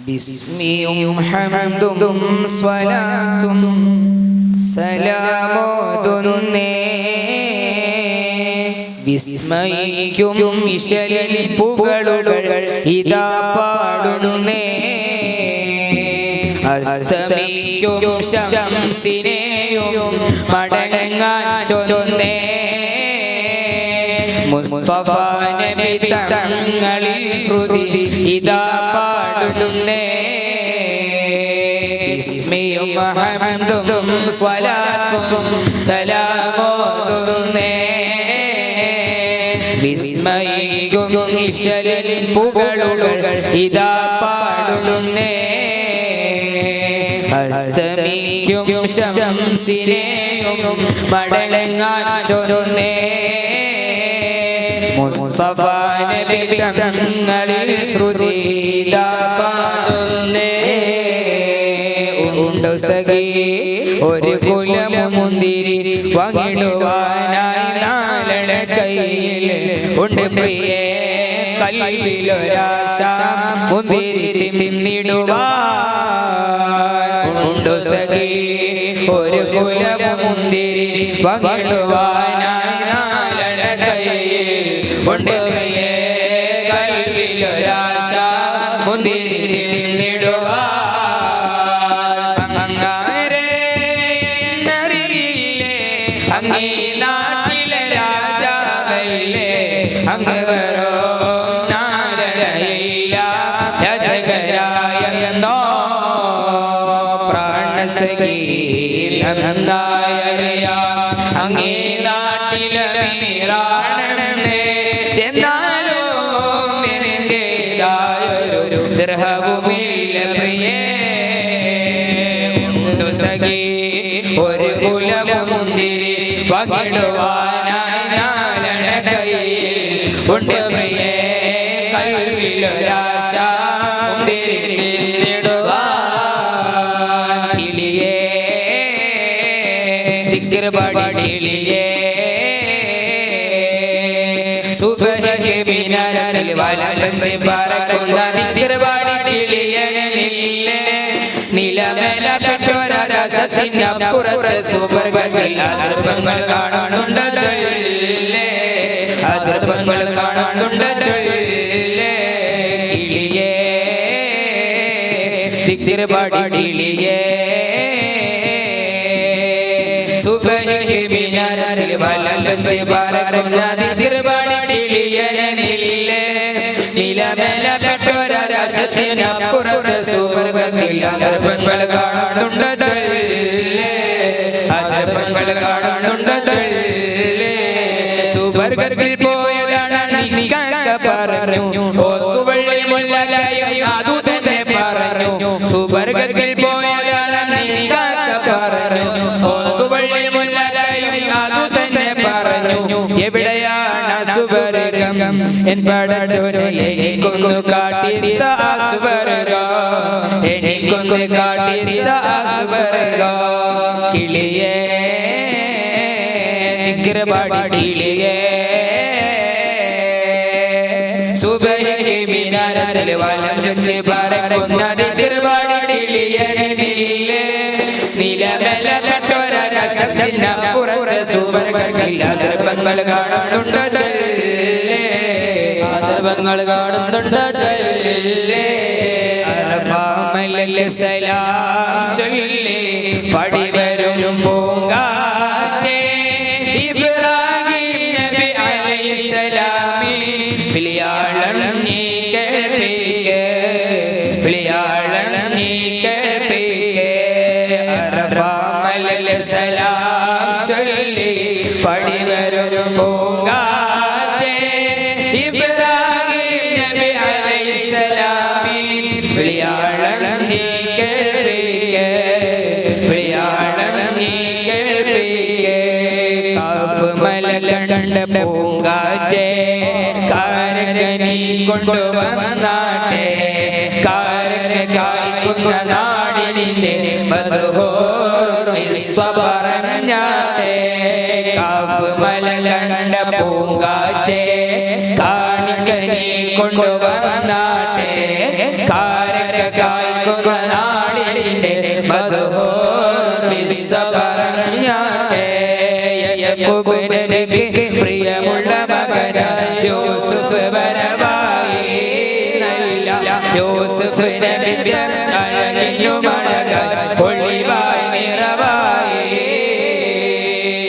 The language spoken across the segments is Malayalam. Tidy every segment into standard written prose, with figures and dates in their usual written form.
ബിസ്മിയും ഹംദും സ്വലാത്തും സലാമോതുന്നേ വിസ്മയിക്കും വിശലിൽ പുകളുകൾ ഇതാ പാടുന്നേ അസ്തമിക്കും ശംസിനെയും മടങ്ങാൻ ചൊന്നേ മുസ്തഫ നബി തങ്ങളിൽ ശ്രുതി ഇതാ പാടുന്നേ ബിസ്മിയും ഹംദും സ്വലാത്തും സലാമോതുന്നേ വിസ്മയിക്കും നിശലിൽ പുകളുകൾ ഇതാ പാടുന്നേ അസ്തമിക്കും ശംസിനെയും മടങ്ങാൻ ചൊന്നേ മുസ്തഫ നബി തങ്ങളിൽ ശ്രുതി ഇതാ പാടുന്നേ ഉണ്ടു സഖി ഒരു കുലമുന്തിരി വാങ്ങിടുവാനായി നാലണ കയ്യിൽ ഉണ്ട് പ്രിയേ കൽവിലൊരാശ മുന്തിരി തിന്നിടുവാൻ ഉണ്ടു സഖി ഒരു കുലമുന്തിരി വാങ്ങിടുവാനായി നാലണ കയ്യിൽ ഉണ്ട് പ്രിയേ കൽവിലൊരാശ മുന്തിരി തിന്നിടുവാൻ അങ്ങേ നാട്ടിലെ രാജാവല്ലേ അങ്ങ് വരോ നാലയില്ല രചകരായെന്നോ പ്രാണസഖീനായറിയാം അങ്ങേ നാട്ടിലെ മീറാണെന്നേ എന്നാലോ എന്റേതായൊരു ദൃഹവുമില്ല പ്രിയേ ഉണ്ടു സഖി ഒരു കുലമുന്തിരി പങ്കിടുവാനായി നാലണ കയ്യിൽ ഉണ്ട് പ്രിയേ കൽവിലൊരാശ മുന്തിരി തിന്നിടുവാൻ കിളിയേ ദിക്ർപാടി കിളിയേ സുബഹിക്ക് മിനാരത്തിൽ വലം വെച്ച് പറക്കുന്ന ദിക്ർപാടി കിളിയേ നില്ലേ നിലമേലപ്പെട്ടൊരരശത്തിനപ്പുറത്ത് സുവർഗത്തിൽ അതിർപ്പങ്ങൾ കാണുന്നുണ്ട് ചൊല്ലേ അതിർപ്പങ്ങൾ കാണുന്നുണ്ട് ചൊല്ലേ കിളിയേ ദിക്ർപാടി കിളിയേ സുബഹിക്ക് മിനാരത്തിൽ വലം വെച്ച് പറക്കുന്ന ദിക്ർപാടി കിളിയേ നില്ലേ നിലമേലപ്പെട്ടൊരരശത്തിനപ്പുറത്ത് സുവർഗത്തിൽ അതിർപ്പങ്ങൾ കാണുന്നുണ്ട് ചൊല്ലേ അതിർപ്പങ്ങൾ കാണുന്നുണ്ട് ചൊല്ലേ സുവർഗത്തിൽ പോയതാണ് നിനക്ക് പറഞ്ഞു ഓത്തുവള്ളി മുല്ലലയം അതു തന്നെ പറഞ്ഞു സുവർഗത്തിൽ പോയതാണ് നിനക്ക് പറഞ്ഞു ഓത്തുവള്ളി മുല്ലലയം അതു തന്നെ പറഞ്ഞു എവിടെയാണ് സുവർഗം എൻ പടച്ചോനെ എനിക്കൊന്നു കാട്ടിത്ത സുവർഗം എനിക്കൊന്നു കാട്ടിത്ത സുവർഗം കിളിയേ ദിക്ർപാടി കിളിയേ സുബഹിക്ക് മിനാരത്തിൽ വലം വെച്ച് പറക്കുന്ന ദിക്ർപാടി കിളിയേ നില്ലേ നിലമേലപ്പെട്ടൊരരശത്തിനപ്പുറത്ത് സുവർഗത്തിൽ അതിർപ്പങ്ങൾ കാണുന്നുണ്ട് ചൊല്ലേ അതിർപ്പങ്ങൾ കാണുന്നുണ്ട് ചൊല്ലേ അറഫാമൽ സലാം ചൊല്ലി പടിവരും പൂങ്കാറ്റേ ഇബ്രാഹിം നബി അലൈഹിസ്സലാമി വിളിയാളം നീ കേൾപ്പിക്കേ വിളിയാളം നീ കേൾപ്പിക്കേ അറഫാമൽ സലാം ചൊല്ലി പടിവരും പൂങ്കാറ്റേ ഇബ്രാഹിം നബി അലൈഹിസ്സലാമി വിളിയാളം നീ കേൾപ്പിക്കേ വിളിയാളം നീ കേൾപ്പിക്കേ കാഫ് മല കണ്ട പൂങ്കാറ്റേ കാരക നീ കൊണ്ടുവന്നാട്ടെ കാരക കായ്ക്കുന്ന നാടിനിന്റെ പറഞ്ഞാട്ടെ കാഫ് മല കണ്ട പൂങ്കാറ്റേ കാണിക്ക നീ കൊണ്ടുവന്നാട്ടെ കാരക കായ്ക്കുന്ന നാടിന്റെ മധുഹോർമിസ പറഞ്ഞാട്ടെ യാക്കൂബ് നബിക്ക് പ്രിയമുള്ള മകനായ യൂസുഫ് വരവായി നല്ല യൂസുഫ് നബിക്ക് അഴകിനു മഴകായി ഒളിവായി നിറവായി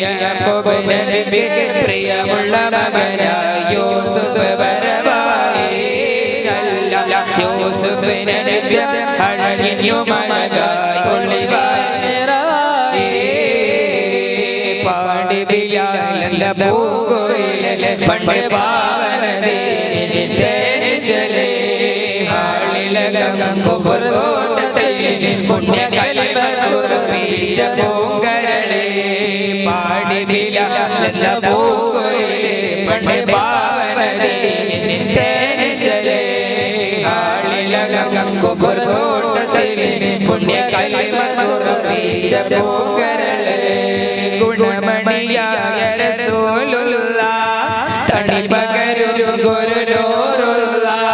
യാക്കൂബ് നബിക്ക് പ്രിയമുള്ള മകനായ യൂസുഫ് വരവായി നല്ല യൂസുഫ് നബിക്ക് അഴകിനു മഴകായി ഒളിവായി നിറവായി പാടി ബിലാലെന്ന പൂങ്കോയിലെ പണ്ട് പാവനദീനിലെ ഹാളിലകം കുഫർ കോട്ടത്തിലെ പുണ്യ കലിമ തുറപ്പിച്ച പൂങ്കരളെ പാടി ബിലാലെന്ന പൂങ്കോയിലെ പണ്ട് പാവനദീനിലെ ഹാളിലകം കുഫർ കോട്ടത്തിലെ പുണ്യ കലിമ തുറപ്പിച്ച പൂങ്കരളെ ഗുണമണിയായ റസൂലുള്ളാഹ് തണി പകരും ഗുരുനൂറുള്ളാഹ്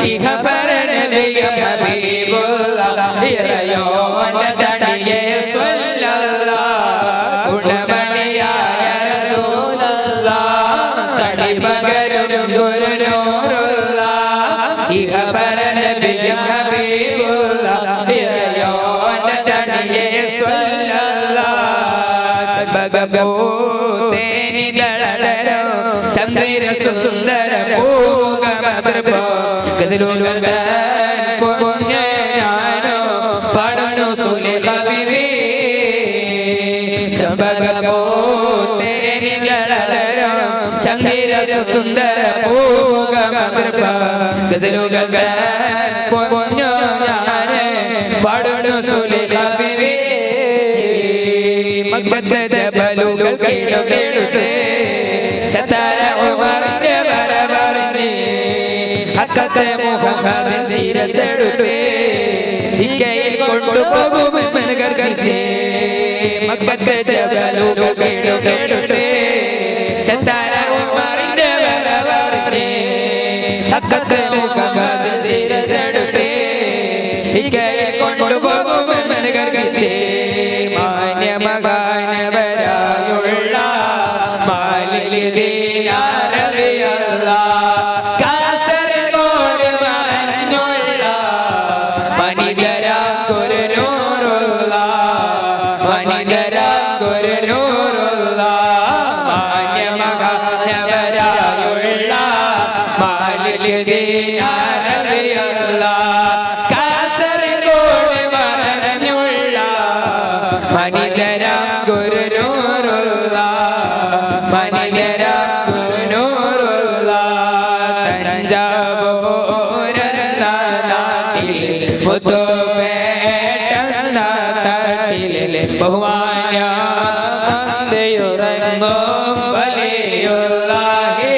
ഇഹപരനബിയ ഹബീബുള്ളാഹ് ഇറയോന്റെ തണിയെ സ്വല്ലല്ലാഹ് ഗുണമണിയായ റസൂലുള്ളാഹ് തണി പകരും ഗുരുനൂറുള്ളാഹ് ഇഹപരനബിയ ഹബീബുള്ളാഹ് ഇറയോന്റെ തണിയെ സ്വല്ലല്ലാഹ് ഭഗവതേനി ദളലരോ ചന്ദ്ര സുന്ദര പൂമുഖമദർഭോ ഗസലുകൾ പൊഞ്ഞാനോ പാടുന്നു സുലേഖ ബിബി ഭഗവതേനി ദളലരോ ചന്ദ്ര സുന്ദര പൂമുഖമദർഭോ ഗസലുകൾ പൊഞ്ഞാനോ പാടുന്നു സുലേഖ ബിബി മക്കത്തെ ജബലുകൾ കേടുകേടുത്തേ ചത്താര ഉമറിന്റെ വരവറിഞ്ഞ് ഹക്കത്തെ മുഹമ്മദിൻ ശിരസെടുത്തേ ഇക്കയിൽ കൊണ്ടുപോകുമെന്ന് ഗർജിച്ചേ മക്കത്തെ ജബലുകൾ കേടുകേടുത്തേ ചത്താര ഉമറിന്റെ വരവറിഞ്ഞ് ഹക്കത്തെ മുഹമ്മദിൻ ശിരസെടുത്തേ ഇക്കയിൽ കൊണ്ടുപോകുമെന്ന് ഗർജിച്ചേ മഹാനവരായുള്ള മാലിക് ദീനാരവിയല്ലാഹ് കാസർഗോഡ് മറഞ്ഞുള്ള മനിതരാം ഗുരുനൂറുള്ളാഹ് മനിതരാം ഗുരുനൂറുള്ളാഹ് മാന്യമഹാനവരായുള്ള മാലിക് ദീനാരവിയല്ലാഹ് കാസർഗോഡ് മറഞ്ഞുള്ള മനിതരാം ഗുരുനൂറുള്ളാഹ് മനിതരാം ഗുരുനൂറുള്ളാഹ് തഞ്ചാവൂരെന്ന നാട്ടിൽ മുത്തുപേട്ടെന്ന തട്ടിൽ ബഹുമാന്യ തന്തയുറങ്ങും വലിയുള്ളാഹി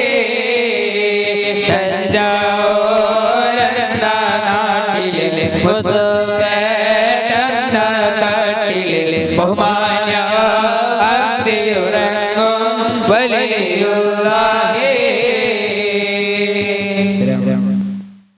തഞ്ചാവൂരെന്ന നാട്ടിൽ മുത്തുപേട്ടെന്ന തട്ടിൽ ബഹുമാന്യ തന്തയുറങ്ങും വലിയുള്ളാഹി